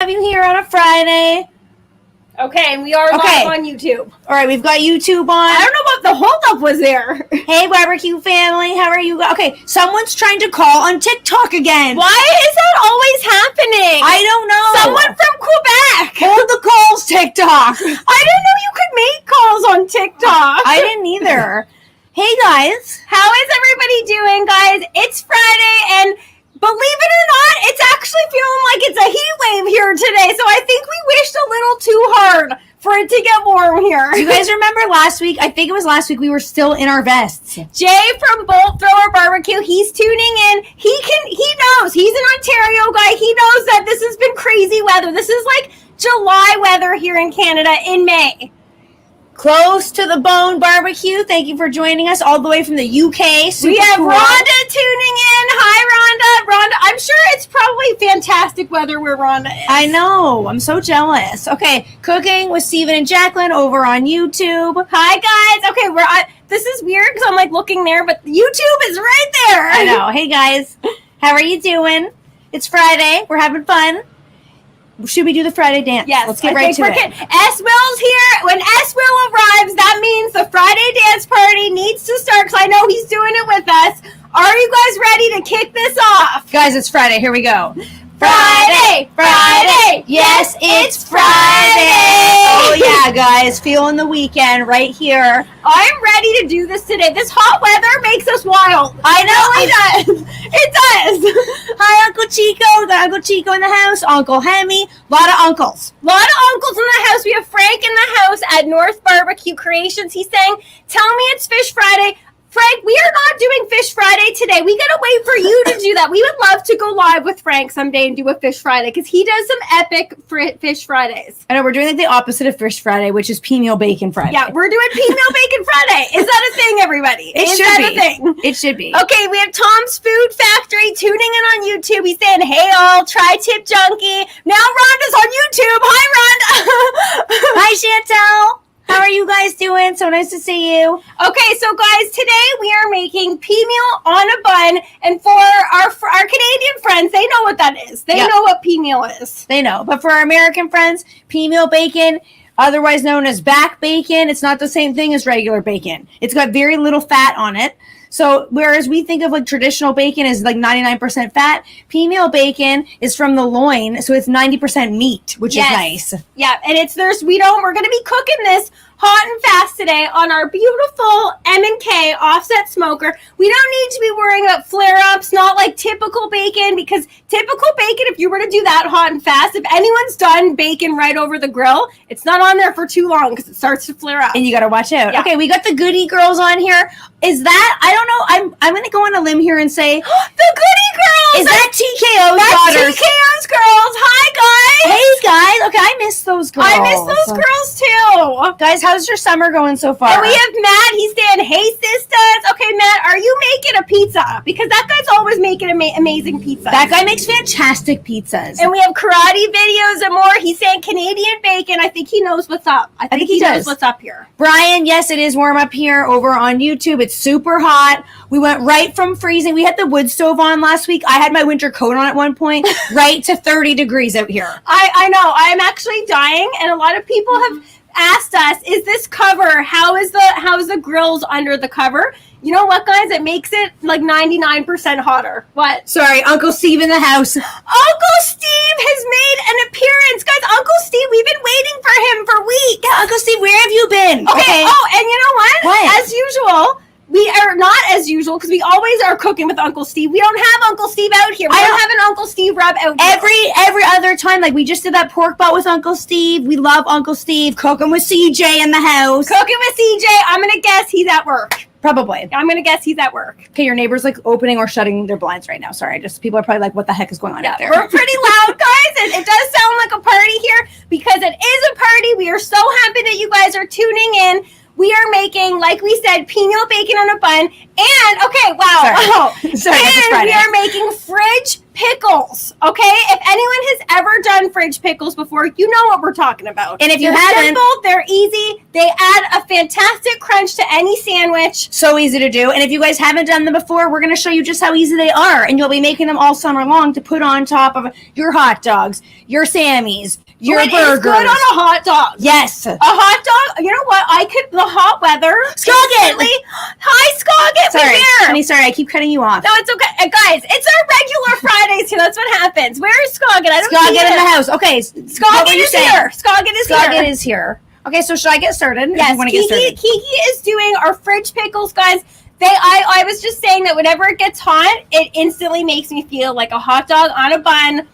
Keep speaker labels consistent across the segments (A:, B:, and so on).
A: Have you here on a Friday.
B: Okay, and we are live on YouTube.
A: All right, we've got YouTube on.
B: I don't know what the holdup was there.
A: Hey, barbecue family, how are you? Okay, someone's trying to call on TikTok again.
B: Why is that always happening?
A: I don't know.
B: Someone from Quebec.
A: Hold the calls, TikTok.
B: I didn't know you could make calls on TikTok.
A: I didn't either. Hey, guys.
B: How is everybody doing, guys? It's Friday, and believe it or not, it's actually feeling like it's a heat wave here today, so I think we wished a little too hard for it to get warm here.
A: Do you guys remember last week? I think it was last week we were still in our vests.
B: Jay from Bolt Thrower Barbecue, he's tuning in. He knows. He's an Ontario guy. He knows that this has been crazy weather. This is like July weather here in Canada in May.
A: Close to the Bone Barbecue. Thank you for joining us all the way from the UK.
B: We have cool. Rhonda tuning in. Hi, Rhonda. Rhonda, I'm sure it's probably fantastic weather where Rhonda is.
A: I know. I'm so jealous. Okay, cooking with Steven and Jacqueline over on YouTube.
B: Hi, guys. Okay, this is weird because I'm like looking there, but YouTube is right there.
A: I know. Hey, guys. How are you doing? It's Friday. We're having fun. Should we do the Friday dance?
B: Yes.
A: Let's get right to it.
B: S-Will's here. When S-Will arrives, that means the Friday dance party needs to start because I know he's doing it with us. Are you guys ready to kick this off?
A: Guys, it's Friday. Here we go.
B: Friday, Friday.
A: Yes, it's Friday. Oh, yeah, guys. Feeling the weekend right here.
B: I'm ready to do this today. This hot weather makes us wild.
A: I know.
B: It does. It does.
A: Hi, Uncle Chico. We got Uncle Chico in the house. Uncle Hemi. A lot of uncles.
B: A lot of uncles in the house. We have Frank in the house at North Barbecue Creations. He's saying, tell me it's Fish Friday. Frank, we are not doing Fish Friday today. We gotta wait for you to do that. We would love to go live with Frank someday and do a Fish Friday because he does some epic Fish Fridays.
A: I know, we're doing like the opposite of Fish Friday, which is Peameal Bacon Friday.
B: Yeah, we're doing Peameal Bacon Friday. Is that a thing, everybody?
A: It should be.
B: A thing?
A: It should be.
B: Okay, we have Tom's Food Factory tuning in on YouTube. He's saying, hey all, tri-tip junkie. Now Rhonda's on YouTube. Hi, Rhonda.
A: Hi, Chantel. How are you guys doing? So nice to see you.
B: Okay, so guys, today we are making Peameal on a bun, and for our Canadian friends, they know what that is. They know what Peameal is.
A: They know. But for our American friends, Peameal bacon, otherwise known as back bacon, it's not the same thing as regular bacon. It's got very little fat on it. So whereas we think of like traditional bacon as like 99% fat, Peameal bacon is from the loin, so it's 90% meat, which is nice.
B: Yeah, and we're going to be cooking this hot and fast today on our beautiful M&K offset smoker. We don't need to be worrying about flare-ups, not like typical bacon, because typical bacon, if you were to do that hot and fast, if anyone's done bacon right over the grill, it's not on there for too long because it starts to flare up.
A: And you got to watch out.
B: Yeah.
A: Okay, we got the Goody Girls on here. Is that, I don't know, I'm going to go on a limb here and say,
B: the Goody Girls!
A: Is that TKO's daughters?
B: That's TKO's girls! Hi, guys!
A: Hey, guys. Okay, I miss those girls.
B: I miss those girls, too.
A: Guys, how's your summer going so far?
B: And we have Matt. He's saying, hey, sisters. Okay, Matt, are you making a pizza? Because that guy's always making amazing pizza.
A: That guy makes fantastic pizzas.
B: And we have karate videos and more. He's saying Canadian bacon. I think he knows what's up. I think he knows what's up here.
A: Brian, yes, it is warm up here over on YouTube. It's super hot. We went right from freezing. We had the wood stove on last week. I had my winter coat on at one point, right to 30 degrees out here.
B: I know. I'm actually dying, and a lot of people have asked us, is this cover, how is the grills under the cover? You know what, guys? It makes it like 99% hotter. What?
A: Sorry, Uncle Steve in the house.
B: Uncle Steve has made an appearance. Guys, Uncle Steve, we've been waiting for him for weeks.
A: Yeah, Uncle Steve, where have you been?
B: Okay. Oh, and you know what?
A: What?
B: As usual, we are not as usual because we always are cooking with Uncle Steve. We don't have Uncle Steve out here. We don't have an Uncle Steve rub out here.
A: Every other time, like we just did that pork butt with Uncle Steve. We love Uncle Steve. Cooking with CJ in the house.
B: Cooking with CJ. I'm going to guess he's at work.
A: Probably.
B: I'm going to guess he's at work.
A: Okay, your neighbor's like opening or shutting their blinds right now. Sorry, just people are probably like, what the heck is going on out there?
B: We're pretty loud, guys. It does sound like a party here because it is a party. We are so happy that you guys are tuning in. We are making, like we said, Peameal bacon on a bun. And, okay, wow.
A: Sorry,
B: and we are making fridge pickles, okay? If anyone has ever done fridge pickles before, you know what we're talking about.
A: And if you
B: they're
A: haven't,
B: simple, they're easy. They add a fantastic crunch to any sandwich.
A: So easy to do. And if you guys haven't done them before, we're going to show you just how easy they are. And you'll be making them all summer long to put on top of your hot dogs, your Sammys, your burgers.
B: It's good on a hot dog.
A: Yes.
B: A hot dog. You know what? The hot weather.
A: Scoggin.
B: Hi, Scoggin.
A: Sorry,
B: we're here.
A: honey, sorry, I keep cutting you off.
B: No, it's okay. Guys, it's our regular Fridays here. That's what happens. Where is Scoggin? I don't see
A: Scoggin in
B: him.
A: the house. Okay.
B: Scoggin is here. Scoggin is here.
A: Scoggin is here. Okay, so should I get started?
B: Yes, Kiki is doing our fridge pickles, guys. I was just saying that whenever it gets hot, it instantly makes me feel like a hot dog on a bun.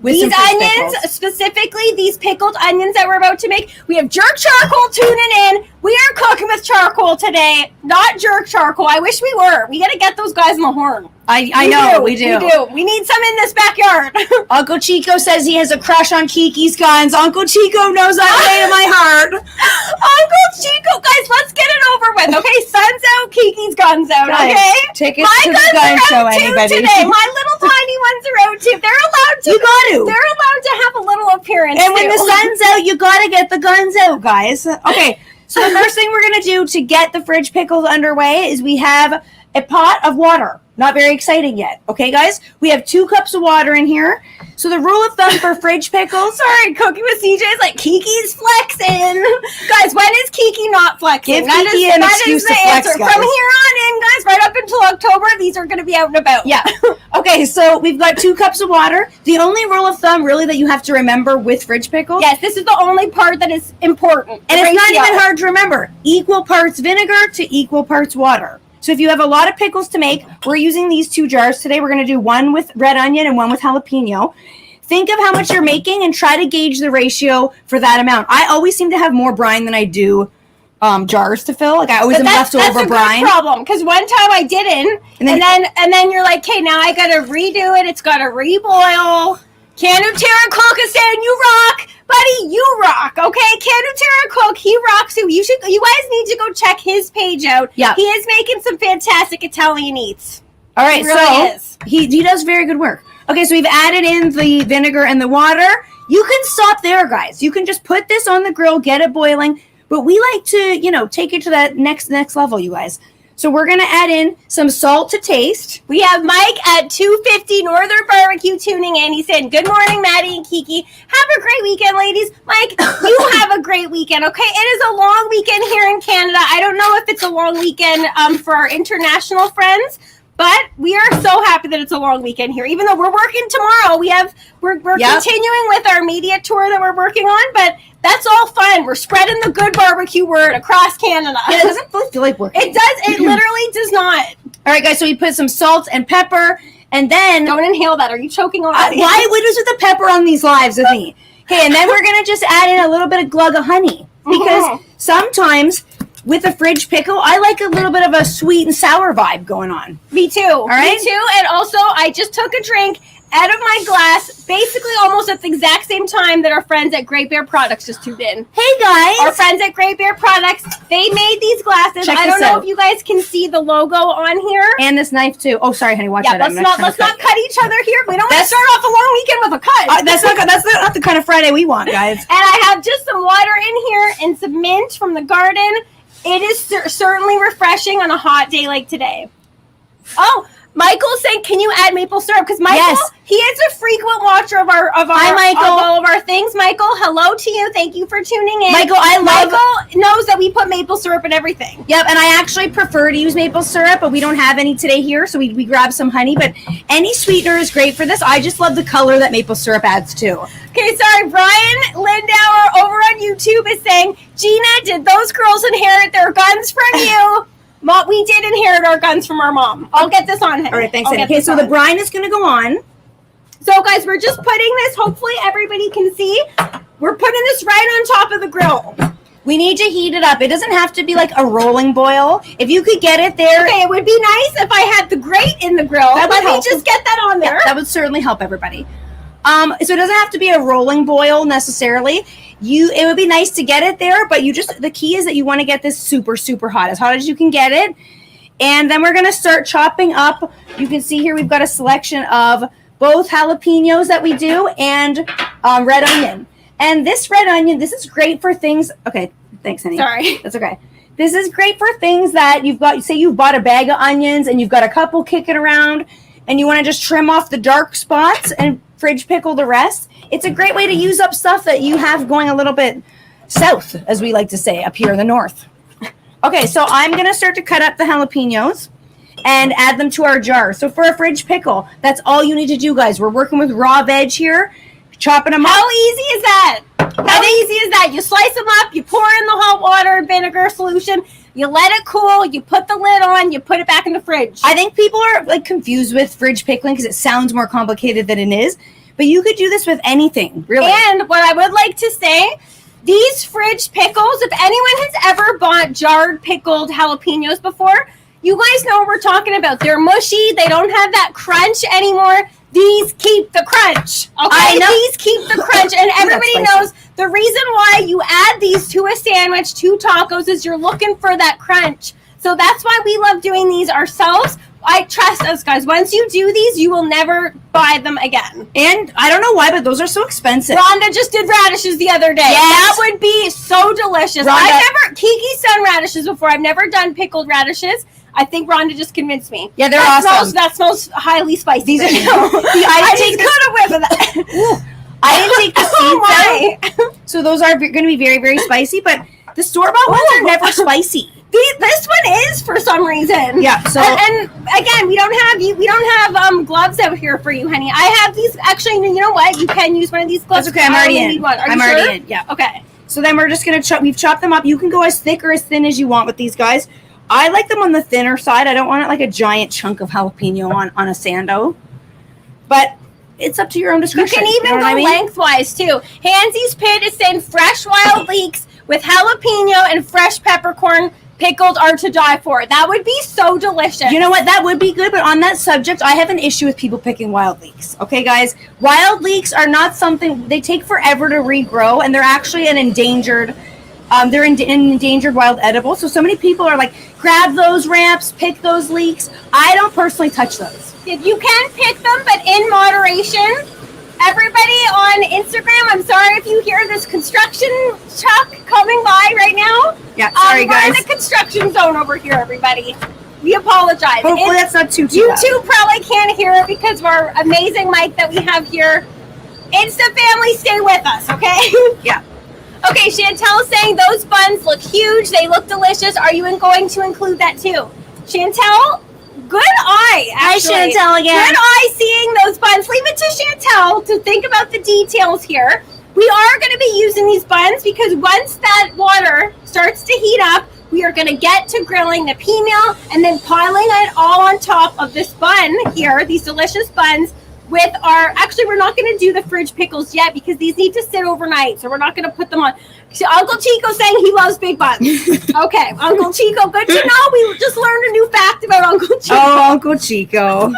A: With
B: these onions, specifically these pickled onions that we're about to make, we have jerk charcoal tuning in. We are cooking with charcoal today, not jerk charcoal. I wish we were. We got to get those guys in the horn.
A: I know, we do.
B: We need some in this backyard.
A: Uncle Chico says he has a crush on Kiki's guns. Uncle Chico knows that way to my heart.
B: Uncle Chico, guys, let's get it over with. Okay, sun's out, Kiki's guns out.
A: Guys,
B: okay,
A: tickets to the gun show, anybody?
B: Today. My little tiny ones are out too. They're allowed to.
A: You got to.
B: They're allowed to have a little appearance.
A: And when the sun's out, you got to get the guns out, guys. Okay. So the first thing we're going to do to get the fridge pickles underway is we have a pot of water. Not very exciting yet. Okay, guys? We have 2 cups of water in here. So the rule of thumb for fridge pickles...
B: Sorry, cooking with CJ is like, Kiki's flexing. Guys, when is Kiki not flexing?
A: Give Kiki an excuse to flex, guys.
B: From here on in, guys, right up until October, these are going to be out and about.
A: Yeah. Okay, so we've got 2 cups of water. The only rule of thumb, really, that you have to remember with fridge pickles...
B: Yes, this is the only part that is important.
A: And it's not even hard to remember. Equal parts vinegar to equal parts water. So if you have a lot of pickles to make, we're using these 2 jars today. We're going to do one with red onion and one with jalapeno. Think of how much you're making and try to gauge the ratio for that amount. I always seem to have more brine than I do jars to fill. Like I always am leftover brine.
B: That's a problem because one time I didn't, and then you're like, okay, now I got to redo it. It's got to reboil. Canu Terra Cook is saying you rock. Buddy, you rock, okay? Canu Terra Cook, he rocks too. You guys need to go check his page out.
A: Yeah.
B: He is making some fantastic Italian eats.
A: All right, he does very good work. Okay, so we've added in the vinegar and the water. You can stop there, guys. You can just put this on the grill, get it boiling. But we like to, take it to that next level, you guys. So we're going to add in some salt to taste.
B: We have Mike at 250 Northern Barbecue tuning in. He said, good morning, Maddie and Kiki. Have a great weekend, ladies. Mike, you have a great weekend, okay? It is a long weekend here in Canada. I don't know if it's a long weekend for our international friends, but we are so happy that it's a long weekend here. Even though we're working tomorrow, we're continuing with our media tour that we're working on, but that's all fun. We're spreading the good barbecue word across Canada.
A: Yeah, it doesn't feel like working.
B: It does. It literally does not.
A: All right, guys, so we put some salt and pepper, and then...
B: Don't inhale that. Are you choking already?
A: Why would you put the pepper on these lives with me? Okay, and then we're going to just add in a little bit of glug of honey. Because sometimes... with a fridge pickle, I like a little bit of a sweet and sour vibe going on.
B: Me too. All right? Me too. And also, I just took a drink out of my glass, basically almost at the exact same time that our friends at Great Bear Products just tuned in.
A: Hey, guys.
B: Our friends at Great Bear Products, they made these glasses. I don't know if you guys can see the logo on here.
A: And this knife, too. Oh, sorry, honey. Watch that.
B: Let's not cut each other here. We don't want to start off a long weekend with a cut.
A: That's not the kind of Friday we want, guys.
B: And I have just some water in here and some mint from the garden. It is certainly refreshing on a hot day like today. Oh, Michael's saying, can you add maple syrup? Because Michael, he is a frequent watcher of all of our things. Michael, hello to you. Thank you for tuning in.
A: Michael
B: knows that we put maple syrup in everything.
A: Yep, and I actually prefer to use maple syrup, but we don't have any today here, so we grab some honey. But any sweetener is great for this. I just love the color that maple syrup adds too.
B: Okay, sorry. Brian Lindauer over on YouTube is saying, Gina, did those girls inherit their guns from you? Mom, we did inherit our guns from our mom. I'll get this on.
A: All right, thanks. Okay, so the brine is going to go on.
B: So, guys, we're just putting this. Hopefully, everybody can see. We're putting this right on top of the grill.
A: We need to heat it up. It doesn't have to be like a rolling boil. If you could get it there.
B: Okay, it would be nice if I had the grate in the grill. Let me just get that on there.
A: Yeah, that would certainly help everybody. So it doesn't have to be a rolling boil necessarily. It would be nice to get it there, but the key is that you want to get this super, super hot as you can get it. And then we're going to start chopping up. You can see here we've got a selection of both jalapenos that we do and red onion. And this red onion, this is great for things. Okay, thanks, honey.
B: Sorry.
A: That's okay. This is great for things that you've got. Say you've bought a bag of onions and you've got a couple kicking around and you want to just trim off the dark spots and fridge pickle the rest. It's a great way to use up stuff that you have going a little bit south, as we like to say, up here in the north. Okay, so I'm going to start to cut up the jalapenos and add them to our jar. So for a fridge pickle, that's all you need to do, guys. We're working with raw veg here, chopping them up.
B: How easy is that? How easy is that? You slice them up, you pour in the hot water and vinegar solution, you let it cool, you put the lid on, you put it back in the fridge.
A: I think people are like confused with fridge pickling because it sounds more complicated than it is. But you could do this with anything, really.
B: And what I would like to say, these fridge pickles, if anyone has ever bought jarred pickled jalapenos before, you guys know what we're talking about. They're mushy. They don't have that crunch anymore. These keep the crunch. Okay,
A: I know.
B: These keep the crunch. And everybody knows the reason why you add these to a sandwich, to tacos, is you're looking for that crunch. So that's why we love doing these ourselves. I trust us, guys. Once you do these, you will never buy them again.
A: And I don't know why, but those are so expensive.
B: Rhonda just did radishes the other day.
A: Yes.
B: That would be so delicious. Kiki's done radishes before. I've never done pickled radishes. I think Rhonda just convinced me.
A: Yeah, they're awesome.
B: That smells highly spicy.
A: These are.
B: I just got a whiff of that.
A: I didn't take the seeds out. So those are going to be very, very spicy, but the store-bought ones are never spicy.
B: This one is for some reason.
A: Yeah. So
B: and again, we don't have gloves out here for you, honey. I have these. Actually, you know what? You can use one of these gloves.
A: That's okay. I'm already in.
B: I'm
A: already in. Yeah.
B: Okay.
A: So then we're just gonna chop. We've chopped them up. You can go as thick or as thin as you want with these guys. I like them on the thinner side. I don't want it like a giant chunk of jalapeno on a sando. But it's up to your own discretion.
B: You can even go lengthwise too. Hansie's Pit is saying fresh wild leeks with jalapeno and fresh peppercorn pickled are to die for. That would be so delicious.
A: You know what? That would be good, but on that subject, I have an issue with people picking wild leeks. Okay, guys? Wild leeks are not something, they take forever to regrow, and they're actually an endangered, an endangered wild edible. So many people are like, grab those ramps, pick those leeks. I don't personally touch those.
B: You can pick them, but in moderation. Everybody on Instagram, I'm sorry if you hear this construction truck coming by right now.
A: Yeah, sorry guys.
B: We're in the construction zone over here, everybody. We apologize.
A: Hopefully that's not too
B: YouTube probably can't hear it because of our amazing mic that we have here. Insta family, stay with us, okay?
A: Yeah.
B: Okay, Chantel is saying those buns look huge. They look delicious. Are you going to include that too? Chantel? Good eye, actually.
A: Hi, Chantel again.
B: Good eye seeing those buns. Leave it to Chantel to think about the details here. We are going to be using these buns because once that water starts to heat up, we are going to get to grilling the pimeal and then piling it all on top of this bun here, these delicious buns with our, actually we're not going to do the fridge pickles yet because these need to sit overnight, so we're not going to put them on. So Uncle Chico saying he loves big buns. Okay, Uncle Chico, good to know. We just learned a new fact about Uncle Chico.
A: Oh, Uncle Chico.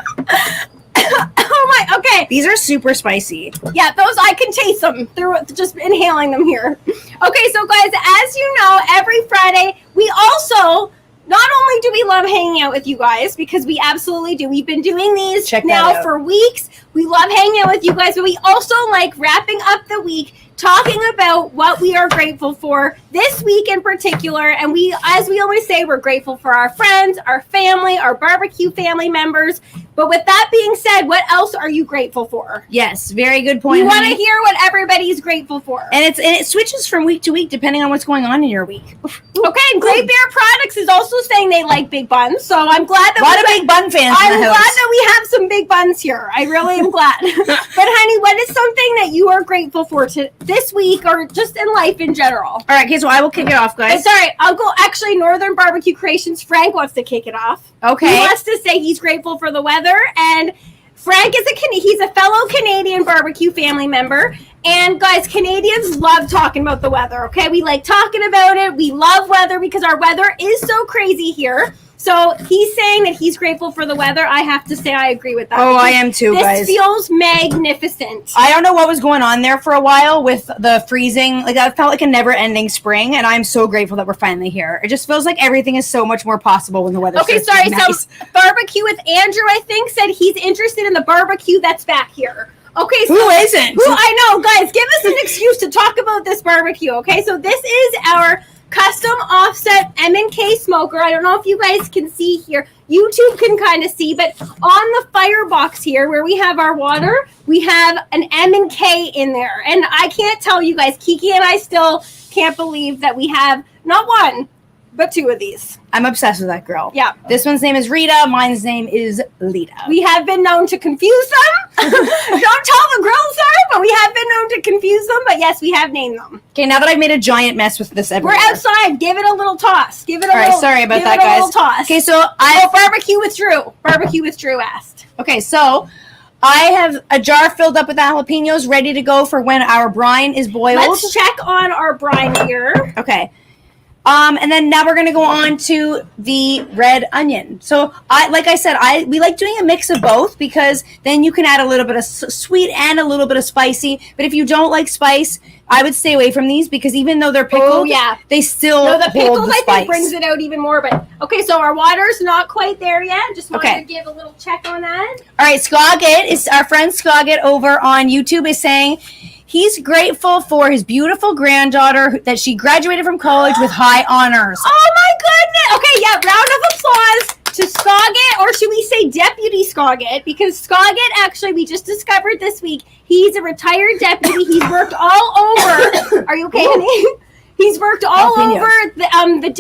B: Oh my, okay.
A: These are super spicy.
B: Yeah, those, I can taste them through just inhaling them here. Okay, so guys, as you know, every Friday, we also, not only do we love hanging out with you guys, because we absolutely do. We've been doing these now for weeks. We love hanging out with you guys, but we also like wrapping up the week, talking about what we are grateful for this week in particular. And we, as we always say, we're grateful for our friends, our family, our barbecue family members. But with that being said, what else are you grateful for?
A: Yes, very good point.
B: We want to hear what everybody's grateful for.
A: And it switches from week to week depending on what's going on in your week.
B: Okay, Great Bear Products is also saying they like big buns, so I'm glad that
A: a lot of big bun fans.
B: I'm glad that we have some big buns here. I really am glad. But honey, what is something that you are grateful for this week or just in life in general?
A: All right, okay, so I will kick it off, guys.
B: Sorry, actually, Northern Barbecue Creations, Frank wants to kick it off.
A: Okay.
B: He wants to say he's grateful for the weather, and Frank is he's a fellow Canadian barbecue family member. And guys, Canadians love talking about the weather, okay? We like talking about it. We love weather because our weather is so crazy here. So he's saying that he's grateful for the weather. I have to say I agree with that.
A: Oh, I am too, guys.
B: This feels magnificent.
A: I don't know what was going on there for a while with the freezing. Like, I felt like a never-ending spring, and I'm so grateful that we're finally here. It just feels like everything is so much more possible when the weather
B: Okay,
A: starts
B: sorry.
A: getting nice.
B: So Barbecue with Andrew, I think, said he's interested in the barbecue that's back here. Okay, so
A: Who isn't?
B: I know, guys, give us an excuse to talk about this barbecue, okay? So this is our custom offset M&K smoker. I don't know if you guys can see here. YouTube can kind of see, but on the firebox here where we have our water, we have an M&K in there. And I can't tell you guys, Kiki and I still can't believe that we have not one, but two of these.
A: I'm obsessed with that girl.
B: Yeah.
A: This one's name is Rita. Mine's name is Lita.
B: We have been known to confuse them. Don't tell the girls that, but we have been known to confuse them. But yes, we have named them.
A: Okay, now that I've made a giant mess with this everywhere.
B: We're outside. Give it a little toss. Give it a
A: All right,
B: little.
A: sorry about
B: give
A: that,
B: it a
A: guys.
B: little toss.
A: Okay, so
B: Barbecue with Drew. Barbecue with Drew asked.
A: Okay, so I have a jar filled up with jalapenos ready to go for when our brine is boiled.
B: Let's check on our brine here.
A: Okay. And then now we're gonna go on to the red onion. So like I said, we like doing a mix of both because then you can add a little bit of sweet and a little bit of spicy. But if you don't like spice, I would stay away from these because even though they're pickled, they still
B: the
A: hold
B: pickles
A: the
B: I
A: spice.
B: think brings it out even more. But okay, so our water's not quite there yet. Just wanted to give a little check on that.
A: All right, Scoggett is our friend Scoggett over on YouTube is saying he's grateful for his beautiful granddaughter that she graduated from college with high honors.
B: Oh my goodness! Okay, yeah, round of applause to Scoggett, or should we say Deputy Scoggett? Because Scoggett, actually, we just discovered this week, he's a retired deputy. He's worked all over. Are you okay, honey? He's worked all over the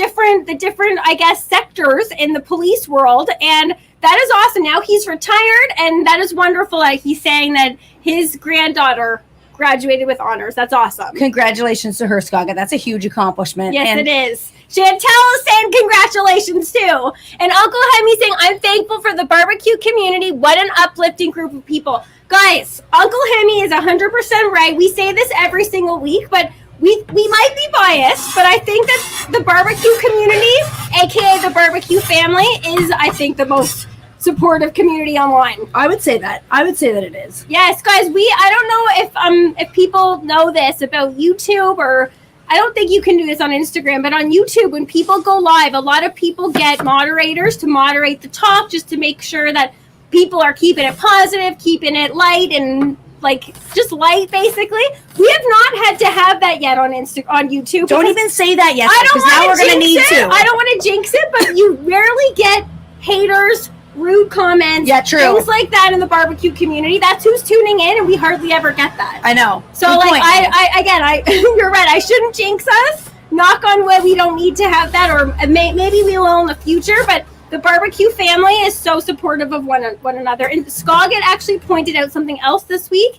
B: different, I guess, sectors in the police world, and that is awesome. Now he's retired, and that is wonderful. He's saying that his granddaughter graduated with honors. That's awesome.
A: Congratulations to her, Scoggett. That's a huge accomplishment.
B: Yes, it is. Chantel is saying congratulations too. And Uncle Hemi saying, I'm thankful for the barbecue community. What an uplifting group of people. Guys, Uncle Hemi is 100% right. We say this every single week, but we might be biased, but I think that the barbecue community, aka the barbecue family, is, I think, the most supportive community online.
A: I would say that it is.
B: Yes, guys, I don't know if people know this about YouTube, or I don't think you can do this on Instagram, but on YouTube, when people go live, a lot of people get moderators to moderate the talk just to make sure that people are keeping it positive, keeping it light, and like just light, basically. We have not had to have that yet on YouTube.
A: Don't even say that yet, because now we're going to need to.
B: I don't want to jinx it, but you rarely get haters, rude comments, things like that in the barbecue community. That's who's tuning in, and we hardly ever get that.
A: I know.
B: So you're right. I shouldn't jinx us. Knock on wood, we don't need to have that, or maybe we will in the future. But the barbecue family is so supportive of one another. And Scoggett actually pointed out something else this week.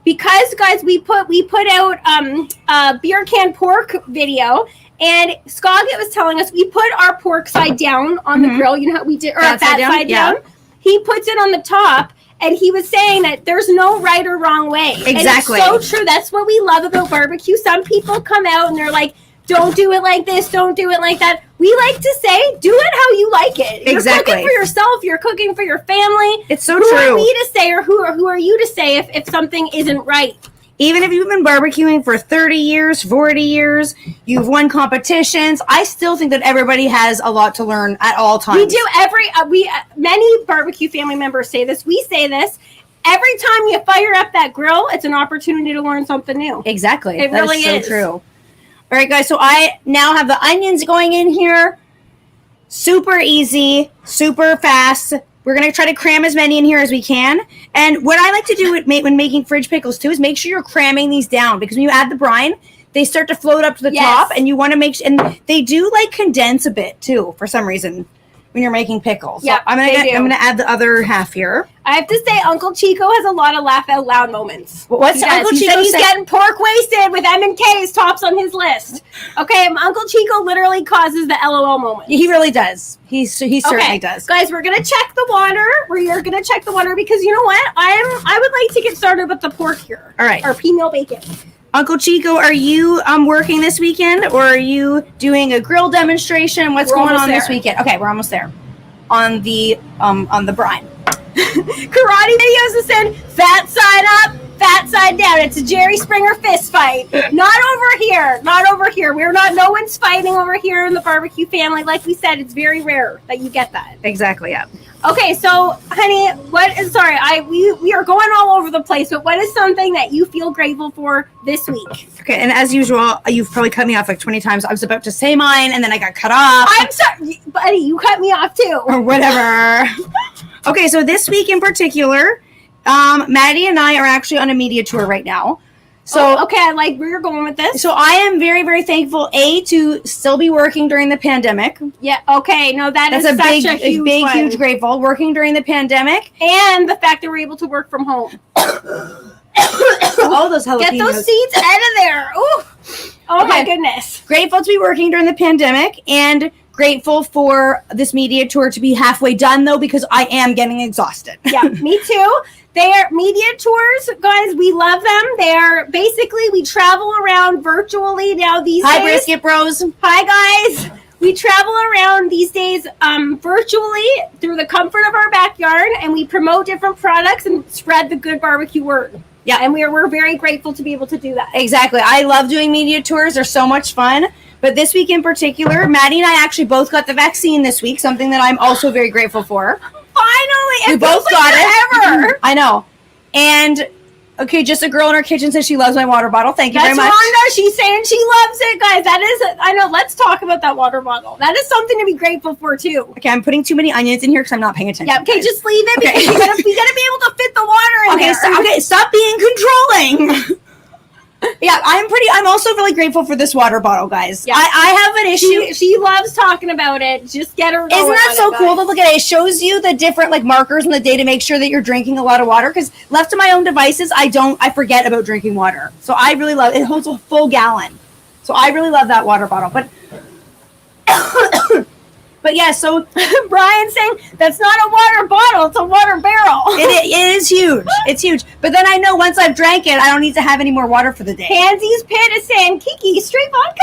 B: Because, guys, we put out a beer can pork video, and Scoggett was telling us we put our pork side down on the grill. You know how we did, or that side down. He puts it on the top, and he was saying that there's no right or wrong way.
A: Exactly.
B: And it's so true. That's what we love about barbecue. Some people come out and they're like, don't do it like this, don't do it like that. We like to say, do it how you like it. You're cooking for yourself, you're cooking for your family.
A: It's so
B: true.
A: Who
B: are we to say, or who are you to say if something isn't right?
A: Even if you've been barbecuing for 30 years, 40 years, you've won competitions, I still think that everybody has a lot to learn at all times.
B: We do many barbecue family members say this. We say this. Every time you fire up that grill, it's an opportunity to learn something new.
A: Exactly.
B: It really is.
A: So true. All right, guys, so I now have the onions going in here. Super easy, super fast. We're going to try to cram as many in here as we can. And what I like to do when making fridge pickles, too, is make sure you're cramming these down. Because when you add the brine, they start to float up to the top. And you want to make sure, and they do, like, condense a bit, too, for some reason, when you're making pickles.
B: Yeah,
A: so I'm going to add the other half here.
B: I have to say, Uncle Chico has a lot of laugh out loud moments.
A: What's Uncle Chico
B: He's getting pork wasted with M&K's tops on his list. Okay, Uncle Chico literally causes the LOL moment.
A: He really does. He certainly does.
B: Guys, we're gonna check the water. We're gonna check the water because you know what? I would like to get started with the pork here.
A: All right.
B: Our Peameal bacon.
A: Uncle Chico, are you working this weekend, or are you doing a grill demonstration? What's going on this weekend? Okay, we're almost there. On the brine.
B: Karate videos is in fat side up, fat side down. It's a Jerry Springer fist fight. Not over here. Not over here. No one's fighting over here in the barbecue family. Like we said, it's very rare that you get that.
A: Exactly, yeah.
B: Okay, so honey, we are going all over the place, but what is something that you feel grateful for this week?
A: Okay, and as usual, you've probably cut me off like 20 times. I was about to say mine, and then I got cut off.
B: I'm sorry, buddy, you cut me off too.
A: Or whatever. Okay, so this week in particular, Maddie and I are actually on a media tour right now. So
B: okay, I like where you're going with this.
A: So I am very, very thankful, to still be working during the pandemic.
B: Yeah, okay. No, that's
A: a huge grateful. Working during the pandemic.
B: And the fact that we're able to work from home.
A: All those jalapenos.
B: Get those seeds out of there. Ooh. Oh, okay. My goodness.
A: Grateful to be working during the pandemic, and grateful for this media tour to be halfway done, though, because I am getting exhausted.
B: Yeah, me too. They are media tours, guys. We love them. They are basically, we travel around virtually now these days.
A: Hi, Brisket Bros.
B: Hi, guys. We travel around these days virtually through the comfort of our backyard, and we promote different products and spread the good barbecue word. Yeah, and we're very grateful to be able to do that.
A: Exactly. I love doing media tours. They're so much fun. But this week in particular, Maddie and I actually both got the vaccine this week, something that I'm also very grateful for.
B: Finally!
A: We both got it. Forever. I know. And, okay, just a girl in her kitchen says she loves my water bottle. Thank you very much.
B: That's Rhonda. She's saying she loves it, guys. That is, I know. Let's talk about that water bottle. That is something to be grateful for, too.
A: Okay, I'm putting too many onions in here because I'm not paying attention.
B: Yeah, okay, just leave it because we gotta be able to fit the water in there.
A: Okay, stop being controlling. Yeah, I'm also really grateful for this water bottle, guys. Yeah. I have an issue.
B: She loves talking about it. Just get her going.
A: Isn't that so cool to look at it? It shows you the different markers in the day to make sure that you're drinking a lot of water, because left to my own devices, I forget about drinking water. So I really love it. It holds a full gallon. So I really love that water bottle. But yeah, so
B: Brian's saying that's not a water bottle, it's a water barrel.
A: It is huge. It's huge. But then I know once I've drank it, I don't need to have any more water for the day.
B: Pansy's Pit is saying, Kiki, straight vodka?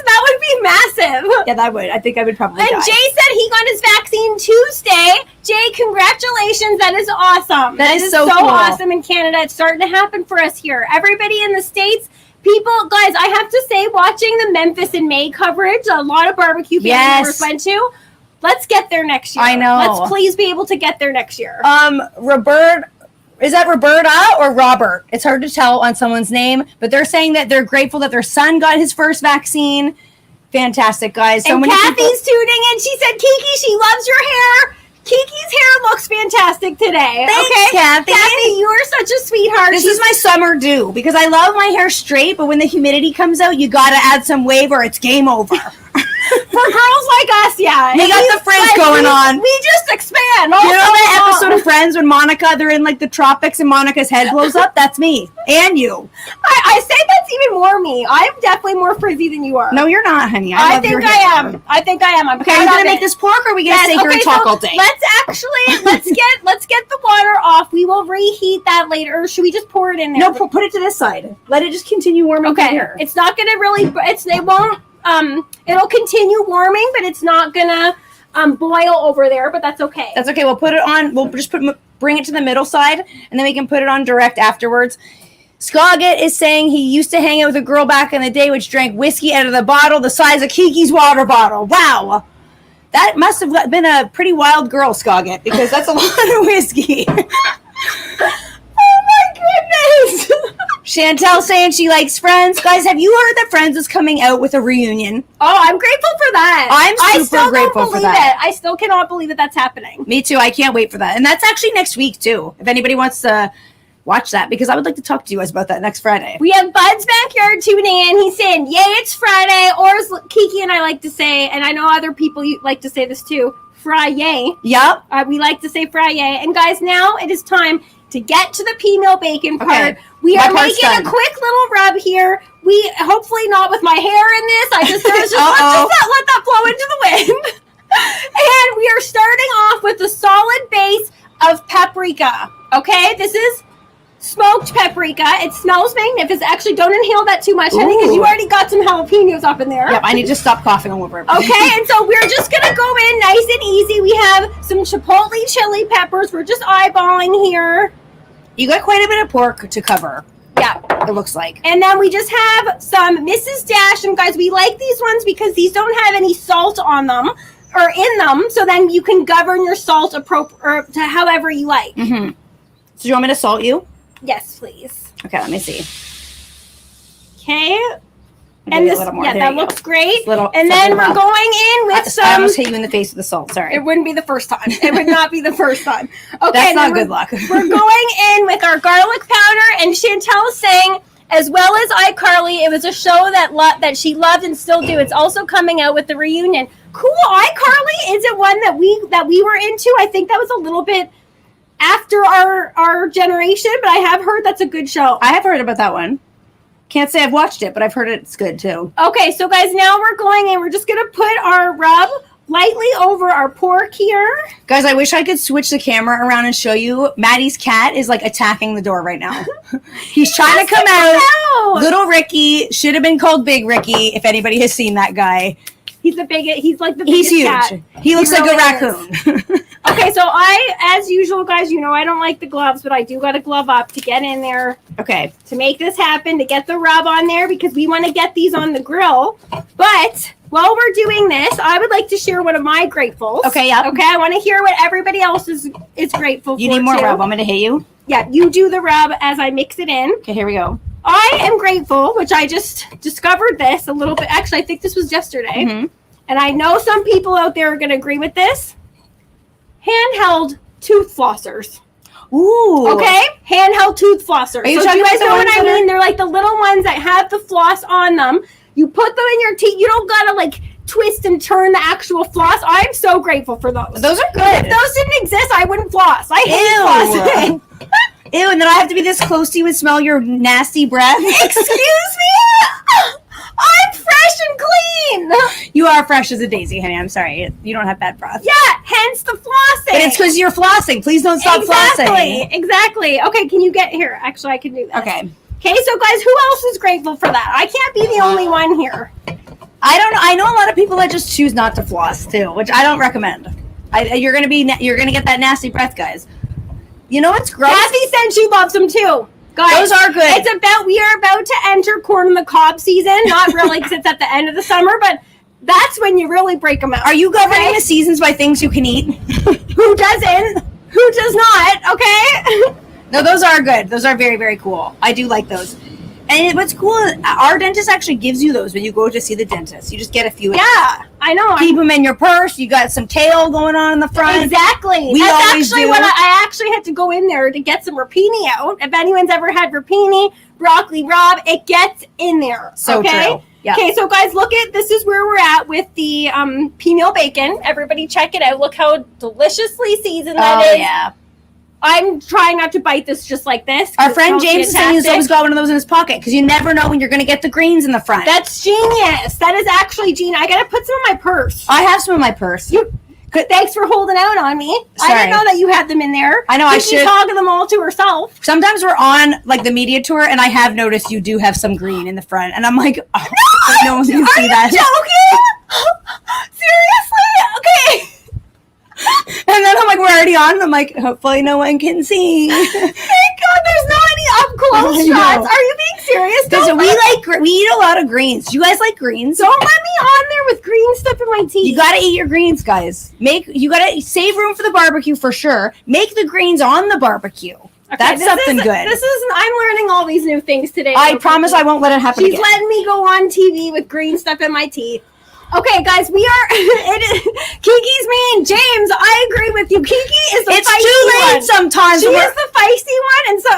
B: That would be massive.
A: Yeah, that would. I think I would probably die.
B: Jay said he got his vaccine Tuesday. Jay, congratulations. That is awesome.
A: That is so
B: cool.
A: Awesome
B: in Canada. It's starting to happen for us here. Everybody in the States, people, guys, I have to say, watching the Memphis in May coverage, a lot of barbecue family members went to. Let's get there next year.
A: I know.
B: Let's please be able to get there next year.
A: Is that Roberta or Robert? It's hard to tell on someone's name, but they're saying that they're grateful that their son got his first vaccine. Fantastic, guys.
B: So many Kathy's tuning in. She said, Kiki, she loves your hair. Kiki's hair looks fantastic today.
A: Thanks, Kathy.
B: Kathy, you are such a sweetheart.
A: This is my summer do, because I love my hair straight, but when the humidity comes out, you got to add some wave or it's game over.
B: For girls like us, yeah.
A: We got the frizz going on.
B: We just expand.
A: You know that episode of Friends when Monica, they're in the tropics and Monica's head blows up? That's me. And you.
B: I say that's even more me. I'm definitely more frizzy than you are.
A: No, you're not, honey.
B: I think I am. I think I am.
A: Okay, are you going to make this pork, or are we going to sit here and talk all day?
B: Let's get the water off. We will reheat that later. Or should we just pour it in there?
A: No, put it to this side. Let it just continue warming here.
B: It's not going to really, it won't, it'll continue warming, but it's not going to boil over there, but that's okay.
A: That's okay. We'll put it on, we'll just bring it to the middle side, and then we can put it on direct afterwards. Scoggett is saying he used to hang out with a girl back in the day which drank whiskey out of the bottle the size of Kiki's water bottle. Wow. That must have been a pretty wild girl, Scoggett, because that's a lot of whiskey.
B: Oh my goodness.
A: Chantel saying she likes Friends. Guys, have you heard that Friends is coming out with a reunion?
B: Oh, I'm grateful for that.
A: I'm super grateful for that.
B: I still cannot believe that's happening.
A: Me too. I can't wait for that. And that's actually next week too. If anybody wants to watch that, because I would like to talk to you guys about that next Friday.
B: We have Bud's Backyard tuning in. He's saying, yay, it's Friday. Or as Kiki and I like to say, and I know other people like to say this too, Fry-yay.
A: Yep.
B: We like to say Fry-yay. And guys, now it is time to get to the Peameal bacon part.
A: Okay.
B: We are making a quick little rub here. We hopefully not with my hair in this. Let's just let that flow into the wind. And we are starting off with the solid base of paprika. Okay, this is smoked paprika. It smells magnificent. Actually, don't inhale that too much, honey, because you already got some jalapenos up in there.
A: Yep, I need to stop coughing all over everything.
B: Okay, and so we're just going to go in nice and easy. We have some chipotle chili peppers. We're just eyeballing here.
A: You got quite a bit of pork to cover.
B: Yeah.
A: It looks like.
B: And then we just have some Mrs. Dash. And guys, we like these ones because these don't have any salt on them or in them. So then you can govern your salt to however you like.
A: Mm-hmm. So do you want me to salt you?
B: Yes, please.
A: Okay, let me see.
B: Okay. And this, that looks great. And then we're going in with some...
A: I almost hit you in the face with the salt, sorry.
B: It wouldn't be the first time. It would not be the first time. Okay,
A: that's not good luck.
B: We're going in with our garlic powder, and Chantel is saying, as well as iCarly, it was a show that she loved and still do. It's also coming out with the reunion. Cool. iCarly isn't one that we were into. I think that was a little bit after our generation, but I have heard that's a good show.
A: I have heard about that one. Can't say I've watched it, but I've heard it's good too.
B: Okay, so guys, now we're going in. We're just going to put our rub lightly over our pork here.
A: Guys, I wish I could switch the camera around and show you. Maddie's cat is like attacking the door right now. He's trying to come out. Little Ricky should have been called Big Ricky if anybody has seen that guy.
B: He's like the biggest
A: He's huge.
B: cat.
A: He looks like a raccoon.
B: Okay, so as usual, guys, I don't like the gloves, but I do got to glove up to get in there.
A: Okay.
B: To make this happen, to get the rub on there, because we want to get these on the grill. But while we're doing this, I would like to share one of my gratefuls.
A: Okay, yeah.
B: Okay, I want to hear what everybody else is grateful for.
A: You need more rub. I'm going to hit you.
B: Yeah, you do the rub as I mix it in.
A: Okay, here we go.
B: I am grateful, which I just discovered this a little bit. Actually, I think this was yesterday.
A: Mm-hmm.
B: And I know some people out there are going to agree with this. Handheld tooth flossers.
A: Ooh.
B: Okay? Handheld tooth flossers.
A: Do you
B: guys know what I mean? They're like the little ones that have the floss on them. You put them in your teeth. You don't got to like twist and turn the actual floss. I'm so grateful for those.
A: Those are good.
B: If those didn't exist, I wouldn't floss. I hate flossing.
A: Ew, and then I have to be this close to you and smell your nasty breath.
B: Excuse me? I'm fresh and clean.
A: You are fresh as a daisy, honey. I'm sorry. You don't have bad breath.
B: Yeah, hence the flossing.
A: And it's because you're flossing. Please don't stop flossing.
B: Exactly. Okay, can you get here? Actually, I can do that.
A: Okay.
B: Okay, so guys, who else is grateful for that? I can't be the only one here.
A: I don't know. I know a lot of people that just choose not to floss too, which I don't recommend. You're gonna get that nasty breath, guys. You know what's gross?
B: Kathy said she loves them too. Guys,
A: those are good.
B: We are about to enter corn on the cob season. Not really, because it's at the end of the summer, but that's when you really break them out.
A: Are you governing the seasons by things you can eat?
B: Who doesn't? Who does not? Okay.
A: No, those are good. Those are very, very cool. I do like those. And what's cool, our dentist actually gives you those when you go to see the dentist. You just get a few.
B: Yeah, I know.
A: Keep them in your purse. You got some tail going on in the front.
B: Exactly. That's actually what I actually had to go in there to get some rapini out. If anyone's ever had rapini, broccoli rabe, it gets in there.
A: So true. Yeah.
B: Okay, so guys, this is where we're at with the Peameal bacon. Everybody check it out. Look how deliciously seasoned that is. Oh, yeah. I'm trying not to bite this just like this.
A: Our friend James is saying he's always got one of those in his pocket because you never know when you're going to get the greens in the front.
B: That's genius. That is actually genius. I got to put some in my purse.
A: I have some in my purse.
B: Thanks for holding out on me.
A: Sorry.
B: I didn't know that you had them in there.
A: I know. I should.
B: She's talking them all to herself.
A: Sometimes we're on like the media tour, and I have noticed you do have some green in the front, and I'm like, oh, no one can see that.
B: Joking? Seriously? Okay.
A: And then I'm like, we're already on. And I'm like, hopefully no one can see.
B: Thank God there's not any up close shots. Are you being serious?
A: We eat a lot of greens. Do you guys like greens?
B: Don't let me on there with green stuff in my teeth.
A: You gotta eat your greens, guys. You gotta save room for the barbecue for sure. Make the greens on the barbecue. Okay, that's something good.
B: I'm learning all these new things today.
A: I promise I won't let it happen again.
B: She's letting me go on TV with green stuff in my teeth. Okay, guys, we are. Kiki's mean. James, I agree with you. Kiki is the feisty one. It's too late sometimes. She is the feisty one, and so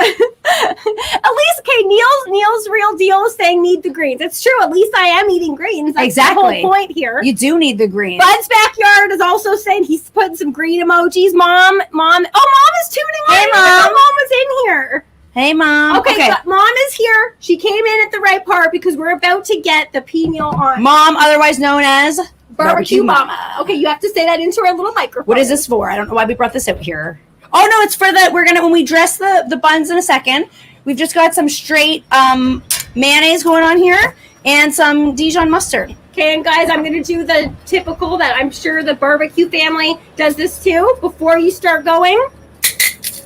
B: at least, okay. Neil's real deal is saying need the greens. It's true. At least I am eating greens. That's exactly the whole point here.
A: You do need the greens.
B: Bud's backyard is also saying he's putting some green emojis. Mom. Oh, Mom is tuning in.
A: Hey, Mom.
B: Mom was in here.
A: Hey, Mom.
B: Okay. Mom is here. She came in at the right part because we're about to get the Peameal on.
A: Mom, otherwise known as
B: Barbecue Mama. Okay, you have to say that into our little microphone.
A: What is this for? I don't know why we brought this out here. Oh no, it's for when we dress the buns in a second. We've just got some straight mayonnaise going on here and some Dijon mustard.
B: Okay, and guys, I'm going to do the typical that I'm sure the barbecue family does this too. Before you start going,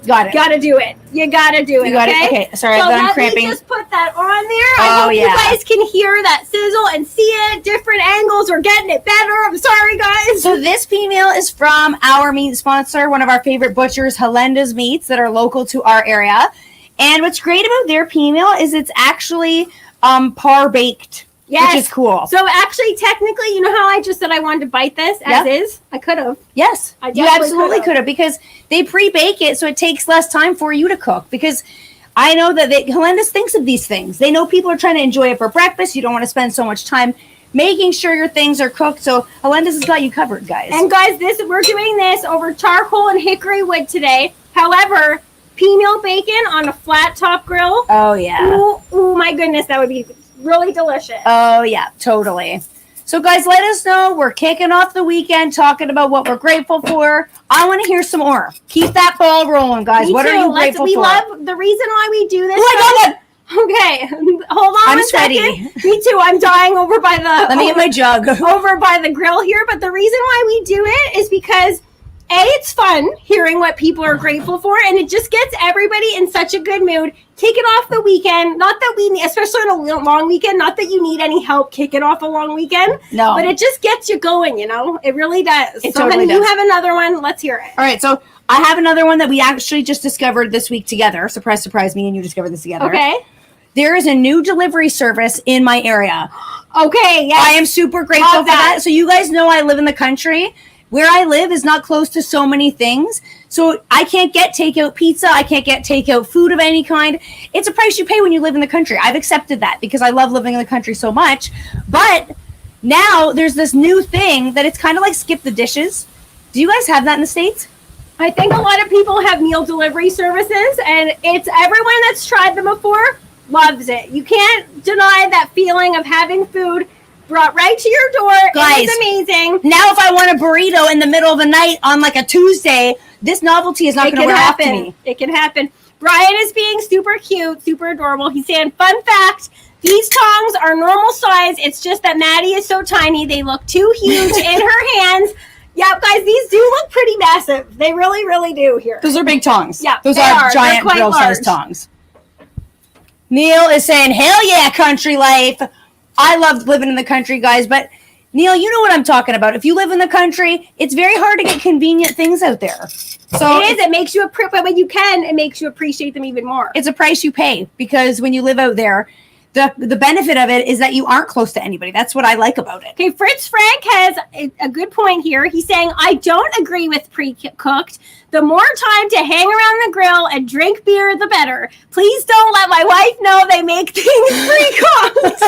A: got it.
B: Got to do it. You got to do it.
A: You got
B: okay?
A: it. Okay, sorry,
B: so
A: I'm cramping.
B: Just put that on there. I hope you guys can hear that sizzle and see it. Different angles. We're getting it better. I'm sorry, guys.
A: So this Peameal is from our meat sponsor, one of our favorite butchers, Helenda's Meats, that are local to our area. And what's great about their Peameal is it's actually par baked.
B: Yes.
A: Which is cool.
B: So actually, technically, you know how I just said I wanted to bite this as is? I could have.
A: Yes. You absolutely could have, because they pre-bake it so it takes less time for you to cook. Because I know that Helenda's thinks of these things. They know people are trying to enjoy it for breakfast. You don't want to spend so much time making sure your things are cooked. So Helenda's has got you covered, guys.
B: And guys, we're doing this over charcoal and hickory wood today. However, Peameal bacon on a flat top grill.
A: Oh, yeah.
B: Ooh, my goodness, that would be really delicious.
A: Oh, yeah, totally. So, guys, let us know. We're kicking off the weekend talking about what we're grateful for. I want to hear some more. Keep that ball rolling, guys. What are you grateful for?
B: We love the reason why we do this.
A: Oh, my God.
B: Okay, hold on.
A: I'm
B: a
A: sweaty.
B: Second. Me too. I'm dying over by the.
A: Let me get my jug.
B: Over by the grill here. But the reason why we do it is because it's fun hearing what people are grateful for, and it just gets everybody in such a good mood. Kick it off the weekend. Not that we need, especially on a long weekend, not that you need any help kicking off a long weekend.
A: No.
B: But it just gets you going, you know? It really does.
A: It totally does.
B: You have another one. Let's hear it.
A: All right, so I have another one that we actually just discovered this week together. Surprise, surprise, me and you discovered this together.
B: Okay.
A: There is a new delivery service in my area.
B: Okay, yes.
A: I am super grateful for that. So you guys know I live in the country. Where I live is not close to so many things. So I can't get takeout pizza. I can't get takeout food of any kind. It's a price you pay when you live in the country. I've accepted that because I love living in the country so much. But now there's this new thing that it's kind of like skip the dishes. Do you guys have that in the States?
B: I think a lot of people have meal delivery services, and it's everyone that's tried them before loves it. You can't deny that feeling of having food brought right to your door.
A: Guys,
B: it's amazing.
A: Now if I want a burrito in the middle of the night on like a Tuesday, this novelty is not going to wear off to me.
B: It can happen. Brian is being super cute, super adorable. He's saying, fun fact, these tongs are normal size. It's just that Maddie is so tiny. They look too huge in her hands. Yeah, guys, these do look pretty massive. They really, really do here.
A: Those are big tongs.
B: Yeah,
A: those are giant grill-sized tongs. Neil is saying, hell yeah, country life. I love living in the country, guys, but Neil, you know what I'm talking about. If you live in the country, it's very hard to get convenient things out there. So
B: it is. It makes you but when you can, it makes you appreciate them even more.
A: It's a price you pay because when you live out there, the benefit of it is that you aren't close to anybody. That's what I like about it.
B: Okay, Fritz Frank has a good point here. He's saying, I don't agree with pre-cooked. The more time to hang around the grill and drink beer, the better. Please don't let my wife know they make things pre-cooked.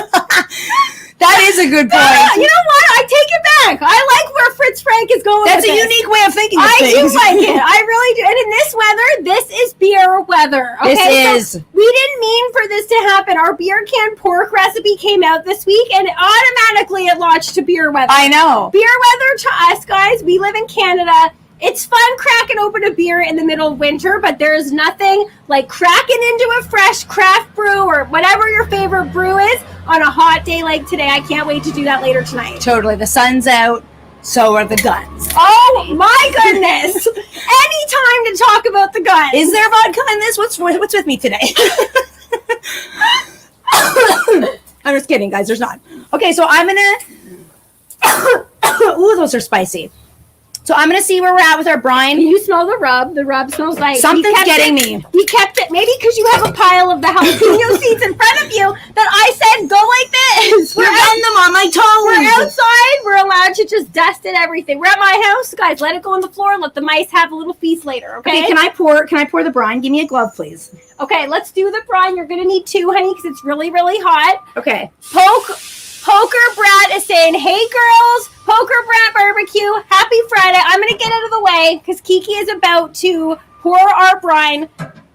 A: That is a good point.
B: You know what? I take it back. I like where Fritz Frank is going.
A: That's a unique way of thinking of things.
B: I do like it. I really do. And in this weather, this is beer weather. Okay?
A: This is.
B: So we didn't mean for this to happen. Our beer can pork recipe came out this week, and automatically it launched to beer weather.
A: I know.
B: Beer weather to us, guys. We live in Canada. It's fun cracking open a beer in the middle of winter, but there's nothing like cracking into a fresh craft brew or whatever your favorite brew is on a hot day like today. I can't wait to do that later tonight.
A: Totally. The sun's out, so are the guns.
B: Oh my goodness. Any time to talk about the guns.
A: Is there vodka in this? What's with me today? I'm just kidding, guys. There's not. Okay, so I'm going to... Ooh, those are spicy. So I'm going to see where we're at with our brine.
B: Can you smell the rub? The rub smells like...
A: Something's getting me.
B: We kept it. Maybe because you have a pile of the jalapeno seeds in front of you that I said, go like this.
A: We're getting them on my toes.
B: We're outside. We're allowed to just dust it, everything. We're at my house. Guys, let it go on the floor. Let the mice have a little feast later, okay?
A: Okay, can I pour the brine? Give me a glove, please.
B: Okay, let's do the brine. You're going to need 2, honey, because it's really, really hot.
A: Okay.
B: Poker Brat is saying, hey girls, Poker Brat Barbecue, happy Friday. I'm going to get out of the way because Kiki is about to pour our brine.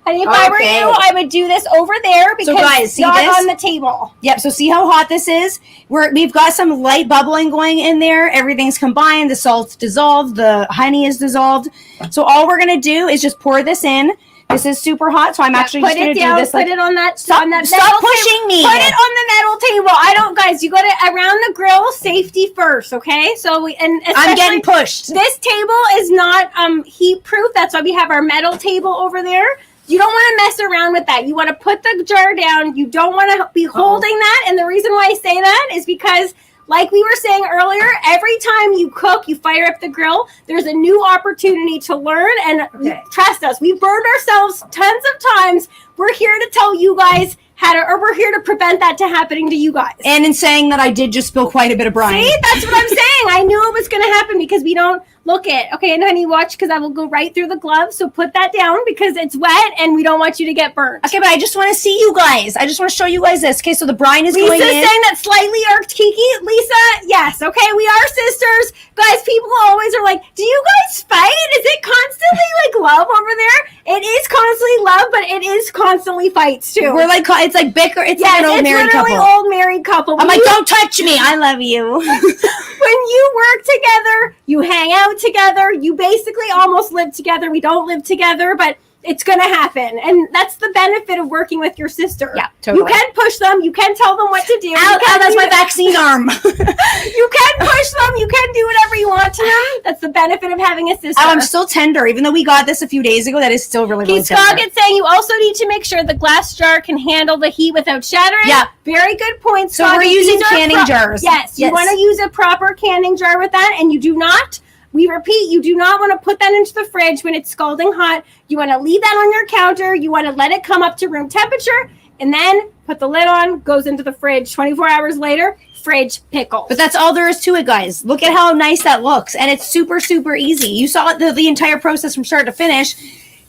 B: And if I were you, I would do this over there because
A: guys, see
B: not
A: this?
B: on the table.
A: Yep, so see how hot this is? We've got some light bubbling going in there. Everything's combined. The salt's dissolved. The honey is dissolved. So all we're going to do is just pour this in. This is super hot, so I'm actually just going to do this.
B: Put it on that.
A: Stop pushing me.
B: Put it on the metal table. Guys, you got to around the grill. Safety first, okay? So
A: I'm getting pushed.
B: This table is not heat proof. That's why we have our metal table over there. You don't want to mess around with that. You want to put the jar down. You don't want to be holding that. And the reason why I say that is because, like we were saying earlier, every time you cook, you fire up the grill, there's a new opportunity to learn. And trust us, we've burned ourselves tons of times. We're here to tell you guys we're here to prevent that to happening to you guys.
A: And in saying that, I did just spill quite a bit of brine.
B: See, that's what I'm saying. I knew it was going to happen because we don't look it. Okay, and honey, watch, because I will go right through the glove. So put that down because it's wet and we don't want you to get burnt.
A: Okay, but I just want to see you guys. I just want to show you guys this. Okay, so the brine is going in.
B: Lisa's saying that slightly irked Kiki. Lisa, yes. Okay, we are sisters. Guys, people always are like, do you guys fight? Is it constantly like love over there? It is constantly love, but it is constantly fights too.
A: We're like, it's like bicker. It's like an old married couple.
B: Old married couple.
A: I'm like, don't touch me. I love you.
B: When you work together, you hang out together, you basically almost live together. We don't live together, but it's going to happen. And that's the benefit of working with your sister.
A: Yeah, totally.
B: You can push them. You can tell them what to do.
A: Ow, that's my vaccine arm.
B: You can push them. You can do whatever you want to them. That's the benefit of having a sister.
A: Oh, I'm still tender. Even though we got this a few days ago, that is still really tender.
B: Scoggett saying you also need to make sure the glass jar can handle the heat without shattering.
A: Yeah.
B: Very good point,
A: So we're using canning jars.
B: Yes. You want to use a proper canning jar with that, and you do not. We repeat, you do not want to put that into the fridge when it's scalding hot. You want to leave that on your counter. You want to let it come up to room temperature and then put the lid on, goes into the fridge. 24 hours later, fridge pickles.
A: But that's all there is to it, guys. Look at how nice that looks. And it's super, super easy. You saw the entire process from start to finish.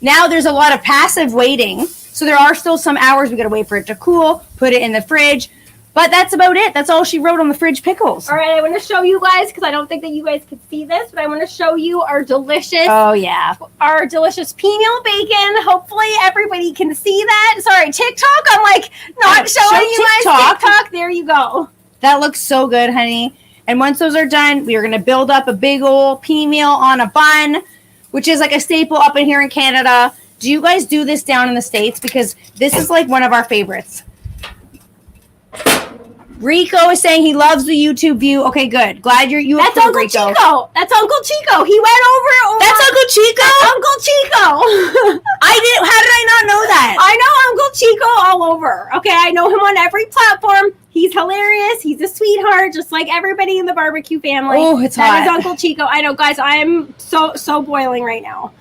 A: Now there's a lot of passive waiting. So there are still some hours. We got to wait for it to cool, put it in the fridge. But that's about it. That's all she wrote on the fridge pickles.
B: All right, I want to show you guys, because I don't think that you guys can see this, but I want to show you our delicious,
A: our delicious
B: Peameal bacon. Hopefully everybody can see that. Sorry, TikTok, I'm like not showing you guys TikTok. There you go.
A: That looks so good, honey. And once those are done, we are going to build up a big old Peameal on a bun, which is like a staple up in here in Canada. Do you guys do this down in the States? Because this is like one of our favorites. Rico is saying he loves the YouTube view. Okay, good. Glad you.
B: That's Uncle
A: Rico.
B: Chico. That's Uncle Chico. He went over.
A: That's Uncle Chico.
B: That's Uncle Chico.
A: How did I not know that?
B: I know Uncle Chico all over. Okay, I know him on every platform. He's hilarious. He's a sweetheart, just like everybody in the barbecue family.
A: Oh, it's hot.
B: That is Uncle Chico. I know, guys. I'm so boiling right now.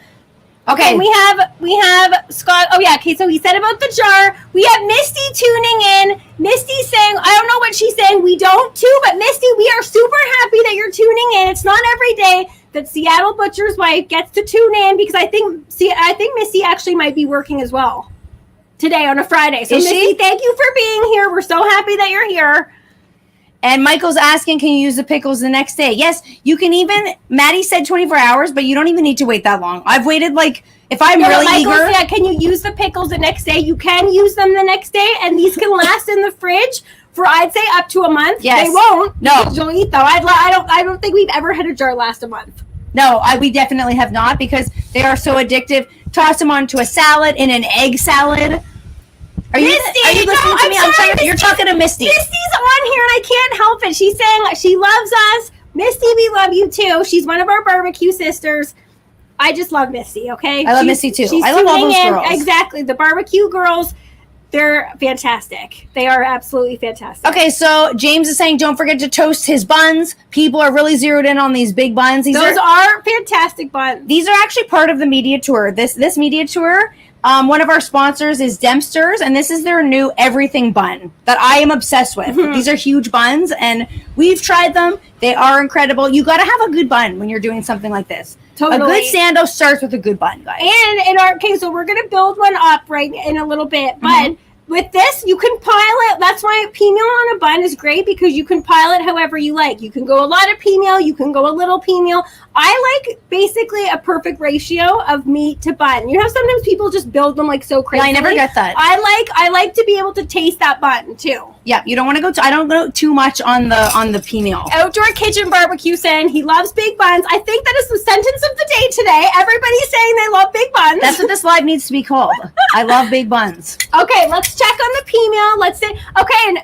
A: Okay.
B: And we have Scott. Oh yeah. Okay. So he said about the jar. We have Misty tuning in. Misty saying, I don't know what she's saying. We don't too, but Misty, we are super happy that you're tuning in. It's not every day that Seattle Butcher's wife gets to tune in because I think Misty actually might be working as well today on a Friday. So Misty, thank you for being here. We're so happy that you're here.
A: And Michael's asking, can you use the pickles the next day? Yes, you can even, Maddie said 24 hours, but you don't even need to wait that long. I've waited if I'm really eager.
B: Yeah, can you use the pickles the next day? You can use them the next day, and these can last in the fridge for, I'd say, up to a month.
A: Yes.
B: They won't.
A: No.
B: You'll eat them. I don't think we've ever had a jar last a month.
A: No, we definitely have not because they are so addictive. Toss them onto a salad, in an egg salad. Are you listening to me? You're talking to Misty.
B: Misty's on here, and I can't help it. She's saying she loves us. Misty, we love you too. She's one of our barbecue sisters. I just love Misty, okay?
A: I love Misty too. I love all those girls.
B: Exactly. The barbecue girls, they're fantastic. They are absolutely fantastic.
A: Okay, so James is saying don't forget to toast his buns. People are really zeroed in on these big buns.
B: Those are fantastic buns.
A: These are actually part of the media tour. This media tour, one of our sponsors is Dempster's, and this is their new everything bun that I am obsessed with. Mm-hmm. These are huge buns, and we've tried them. They are incredible. You got to have a good bun when you're doing something like this. Totally. A good sando starts with a good bun, guys.
B: And in our case, so we're going to build one up right in a little bit, but with this, you can pile it. That's why Peameal on a bun is great because you can pile it however you like. You can go a lot of piecemeal, you can go a little piecemeal. I like basically a perfect ratio of meat to bun. You know, sometimes people just build them like so crazy.
A: Yeah, I never get that.
B: I like to be able to taste that bun too.
A: Yeah, you don't want to go. I don't go too much on the piecemeal.
B: Outdoor Kitchen Barbecue saying he loves big buns. I think that is the sentence of the day today. Everybody's saying they love big buns.
A: That's what this live needs to be called. I love big buns.
B: Okay, let's check on the piecemeal. Let's say okay.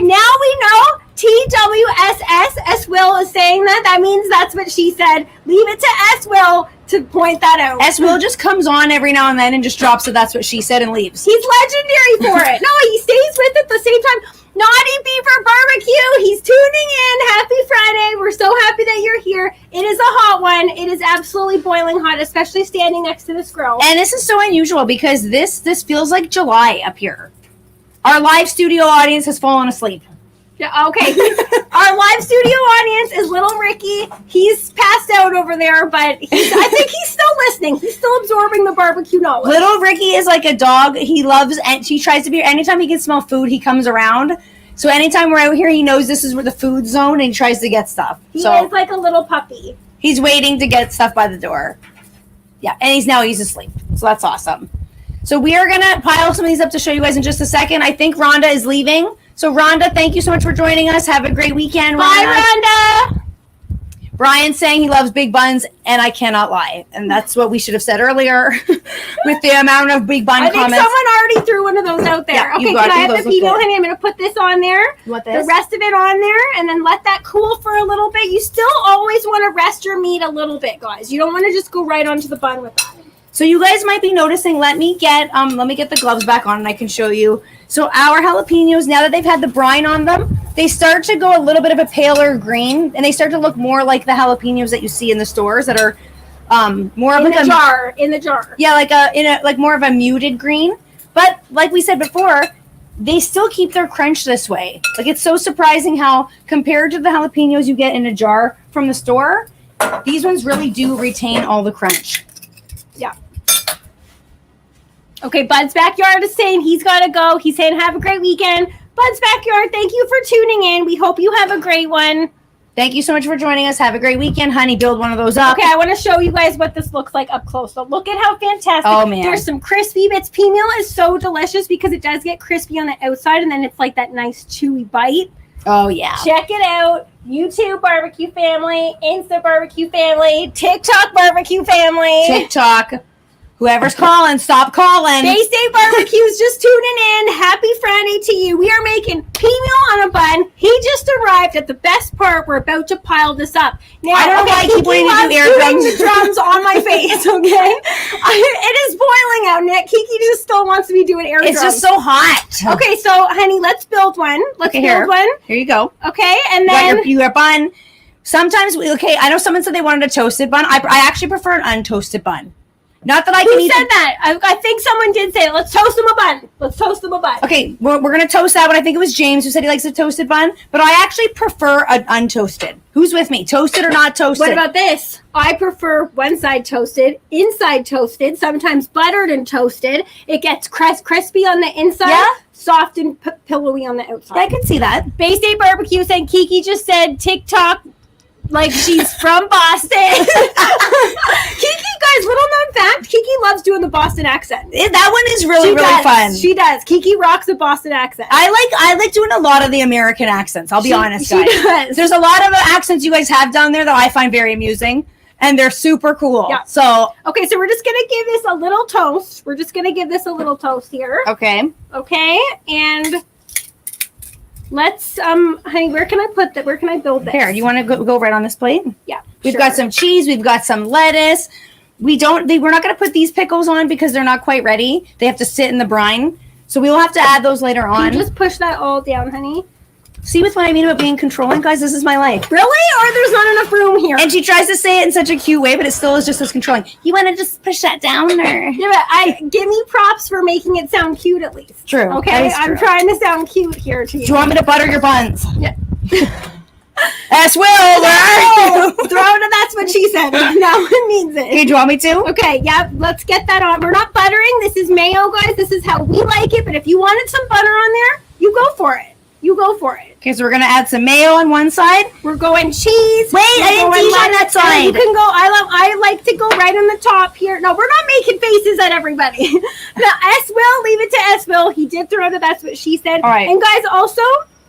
B: Now we know TWSS. S Will is saying that. That means that's what she said. Leave it to S Will to point that out.
A: S Will just comes on every now and then and just drops it. That's what she said and leaves.
B: He's legendary for it. No, he stays with it the same time. Naughty Beaver Barbecue. He's tuning in. Happy Friday. We're so happy that you're here. It is a hot one. It is absolutely boiling hot, especially standing next to this grill.
A: And this is so unusual because this feels like July up here. Our live studio audience has fallen asleep.
B: Yeah, okay. Our live studio audience is little Ricky. He's passed out over there, but I think he's still listening. He's still absorbing the barbecue knowledge.
A: Little Ricky is like a dog. He loves, and he tries to be, anytime he can smell food, he comes around. So anytime we're out here, he knows this is where the food zone, and he tries to get stuff.
B: He is like a little puppy.
A: He's waiting to get stuff by the door. Yeah, and he's asleep. So that's awesome. So we are going to pile some of these up to show you guys in just a second. I think Rhonda is leaving. So Rhonda, thank you so much for joining us. Have a great weekend.
B: Bye, Rhonda.
A: Brian's saying he loves big buns, and I cannot lie. And that's what we should have said earlier with the amount of big bun comments.
B: I think someone already threw one of those out there.
A: Yeah,
B: okay, can I have the piecemeal, honey? I'm going to put this on there.
A: What this?
B: The rest of it on there, and then let that cool for a little bit. You still always want to rest your meat a little bit, guys. You don't want to just go right onto the bun with that.
A: So you guys might be noticing, let me get the gloves back on and I can show you. So our jalapenos, now that they've had the brine on them, they start to go a little bit of a paler green, and they start to look more like the jalapenos that you see in the stores that are more of
B: in the jar.
A: Yeah, like more of a muted green. But like we said before, they still keep their crunch this way. Like, it's so surprising how compared to the jalapenos you get in a jar from the store, these ones really do retain all the crunch.
B: Yeah. Okay, Bud's Backyard is saying he's got to go. He's saying have a great weekend. Bud's Backyard, thank you for tuning in. We hope you have a great one.
A: Thank you so much for joining us. Have a great weekend, honey. Build one of those up.
B: Okay, I want to show you guys what this looks like up close. So look at how fantastic.
A: Oh, man.
B: There's some crispy bits. Piecemeal is so delicious because it does get crispy on the outside, and then it's like that nice chewy bite.
A: Oh, yeah.
B: Check it out. YouTube barbecue family, Insta barbecue family, TikTok barbecue family.
A: TikTok. Whoever's calling, stop calling.
B: Bay State Barbecue's just tuning in. Happy Friday to you. We are making piecemeal on a bun. He just arrived at the best part. We're about to pile this up. Now,
A: I don't know why I keep wanting to do air drums.
B: The drums on my face, okay? It is boiling out, Nick. Kiki just still wants to be doing air drums.
A: It's just so hot.
B: Okay, so, honey, let's build one. Let's build one.
A: Here you go.
B: Okay, and then...
A: You got your bun. Sometimes, I know someone said they wanted a toasted bun. I actually prefer an untoasted bun. Not that I can eat.
B: Who said that? I think someone did say it. Let's toast them a bun. Let's toast them a bun.
A: Okay, we're going to toast that one. I think it was James who said he likes a toasted bun. But I actually prefer an untoasted. Who's with me? Toasted or not toasted?
B: What about this? I prefer one side toasted, inside toasted, sometimes buttered and toasted. It gets crispy on the inside, soft and pillowy on the outside.
A: Yeah, I can see that.
B: Bay State Barbecue saying Kiki just said TikTok like she's from Boston. Kiki, guys, little known fact, Kiki loves doing the Boston accent.
A: That one is really fun.
B: She does. Kiki rocks a Boston accent.
A: I like doing a lot of the American accents. I'll be honest, guys.
B: She does.
A: There's a lot of accents you guys have down there that I find very amusing, and they're super cool.
B: Yeah.
A: So
B: okay, so we're just gonna give this a little toast. We're just gonna give this a little toast here.
A: Okay.
B: Okay, and let's honey, where can I put that? Where can I build this?
A: Here, you want to go right on this plate?
B: Yeah.
A: We've got some cheese. We've got some lettuce. We're not going to put these pickles on because they're not quite ready. They have to sit in the brine. So we will have to add those later on.
B: Can you just push that all down, honey?
A: See what I mean about being controlling? Guys, this is my life.
B: Really? Or there's not enough room here?
A: And she tries to say it in such a cute way, but it still is just as controlling. You want to just push that down or?
B: Yeah, but give me props for making it sound cute at least.
A: True.
B: Okay, I'm trying to sound cute here to you.
A: Do you want me to butter your buns?
B: Yeah.
A: As well, right?
B: Throna, that's what she said. Now it means it.
A: Okay, do you want me to?
B: Okay, yeah, let's get that on. We're not buttering. This is mayo, guys. This is how we like it. But if you wanted some butter on there, you go for it. You go for it.
A: Okay, so we're gonna add some mayo on one side.
B: We're going cheese.
A: Wait, I didn't teach on that side.
B: You can go. I like to go right on the top here. No, we're not making faces at everybody. Now, S will leave it to S will. He did throw that. That's what she said.
A: All right.
B: And guys, also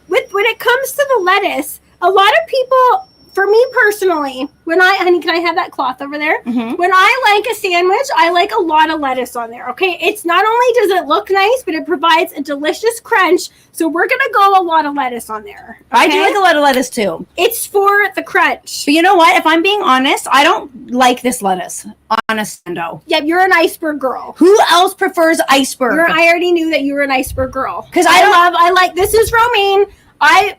B: when it comes to the lettuce, a lot of people. For me personally, honey, can I have that cloth over there?
A: Mm-hmm.
B: When I like a sandwich, I like a lot of lettuce on there, okay? It's not only does it look nice, but it provides a delicious crunch. So we're going to go a lot of lettuce on there. Okay?
A: I do like a lot of lettuce too.
B: It's for the crunch.
A: But you know what? If I'm being honest, I don't like this lettuce. Honestando.
B: Yeah, you're an iceberg girl.
A: Who else prefers iceberg?
B: I already knew that you were an iceberg girl.
A: Because
B: this is romaine.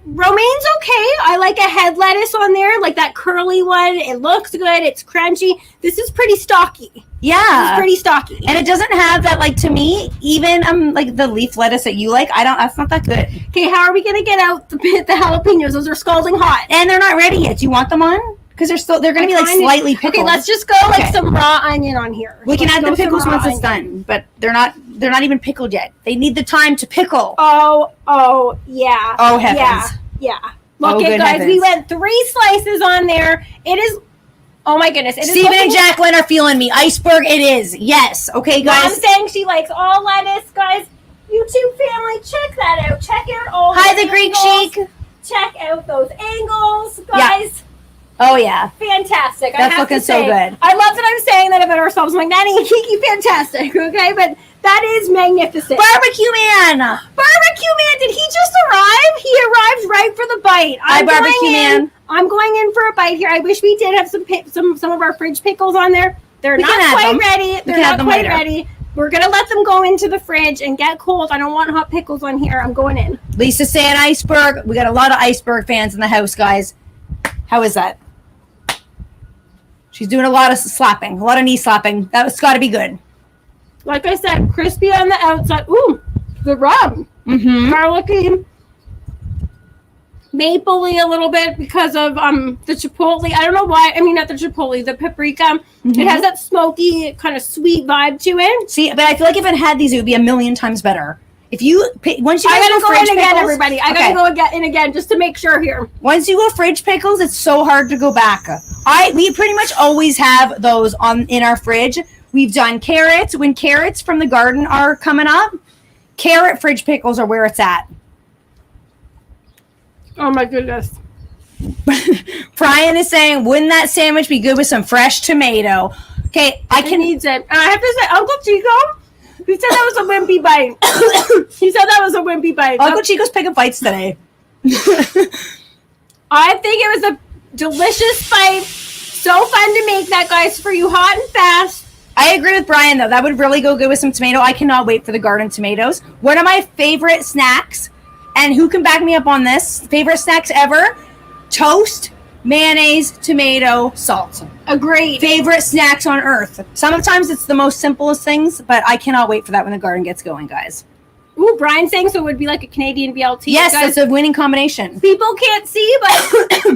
B: Romaine's okay. I like a head lettuce on there, like that curly one. It looks good. It's crunchy. This is pretty stocky.
A: Yeah.
B: It's pretty stocky.
A: And it doesn't have that, like, to me, even like the leaf lettuce that you like, that's not that good.
B: Okay, how are we going to get out the jalapenos? Those are scalding hot.
A: And they're not ready yet. Do you want them on? Because they're going to be like slightly pickled.
B: Okay, let's just go some raw onion on here.
A: We can add the pickles once it's done, but they're not even pickled yet. They need the time to pickle.
B: Oh, yeah.
A: Oh, heavens.
B: Yeah. Look at, guys, we went 3 slices on there. It is, oh my goodness.
A: Steven and Jacqueline are feeling me. Iceberg it is. Yes. Okay, guys.
B: Mom's saying she likes all lettuce. Guys, YouTube family, check that out. Check out all
A: Hi, the Greek Chic.
B: Check out those angles, guys.
A: Yeah. Oh, yeah.
B: Fantastic.
A: That's looking so good.
B: I love that I'm saying that about ourselves. I'm like, Maddie and Kiki, fantastic. Okay, but that is magnificent.
A: Barbecue Man.
B: Barbecue Man, did he just arrive? He arrived right for the bite.
A: Hi, Barbecue Man.
B: I'm going in for a bite here. I wish we did have some of our fridge pickles on there. They're not quite ready. They're not quite ready. We're going to let them go into the fridge and get cold. I don't want hot pickles on here. I'm going in.
A: Lisa's saying iceberg. We got a lot of iceberg fans in the house, guys. How is that? She's doing a lot of slapping, a lot of knee slapping. That's got to be good.
B: Like I said, crispy on the outside. Ooh, the rub.
A: Mm-hmm.
B: Garlicky. Mapley a little bit because of the chipotle. I don't know why. I mean, not the chipotle, the paprika. Mm-hmm. It has that smoky, kind of sweet vibe to it.
A: See, but I feel like if it had these, it would be a million times better. Once you
B: I gotta go in again,
A: pickles,
B: everybody. I gotta go in again just to make sure here.
A: Once you go fridge pickles, it's so hard to go back. We pretty much always have those in our fridge. We've done carrots. When carrots from the garden are coming up, carrot fridge pickles are where it's at.
B: Oh my goodness.
A: Brian is saying, wouldn't that sandwich be good with some fresh tomato? Okay,
B: It needs it. I have to say, Uncle Chico, he said that was a wimpy bite. He said that was a wimpy bite.
A: Uncle Chico's picking fights today.
B: I think it was a delicious bite. So fun to make that, guys, for you hot and fast.
A: I agree with Brian, though. That would really go good with some tomato. I cannot wait for the garden tomatoes. One of my favorite snacks, and who can back me up on this, favorite snacks ever, toast, mayonnaise, tomato, salt.
B: Agreed.
A: Favorite snacks on earth. Sometimes it's the most simplest things, but I cannot wait for that when the garden gets going, guys.
B: Ooh, Brian's saying so it would be like a Canadian BLT.
A: Yes,
B: guys,
A: that's a winning combination.
B: people can't see, but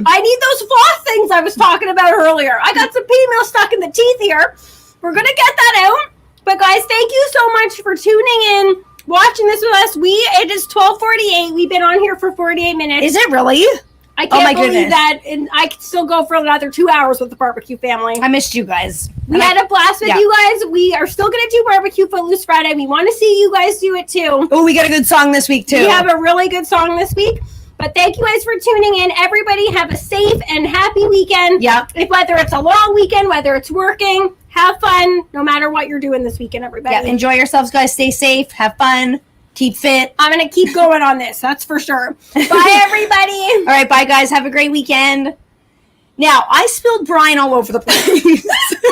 B: I need those floss things I was talking about earlier. I got some Peameal stuck in the teeth here. We're going to get that out. But guys, thank you so much for tuning in, watching this with us. It is 12:48. We've been on here for 48 minutes.
A: Is it really?
B: I can't believe that, and I could still go for another 2 hours with the barbecue family.
A: I missed you guys.
B: We had a blast with you guys. We are still going to do Barbecue Footloose Friday. We want to see you guys do it too.
A: Oh, we got a good song this week too.
B: We have a really good song this week. But thank you guys for tuning in. Everybody have a safe and happy weekend.
A: Yeah.
B: Whether it's a long weekend, whether it's working, have fun, no matter what you're doing this weekend, everybody.
A: Yeah, enjoy yourselves, guys. Stay safe. Have fun. Keep fit.
B: I'm going to keep going on this. That's for sure. Bye, everybody.
A: All right. Bye, guys. Have a great weekend. Now, I spilled brine all over the place.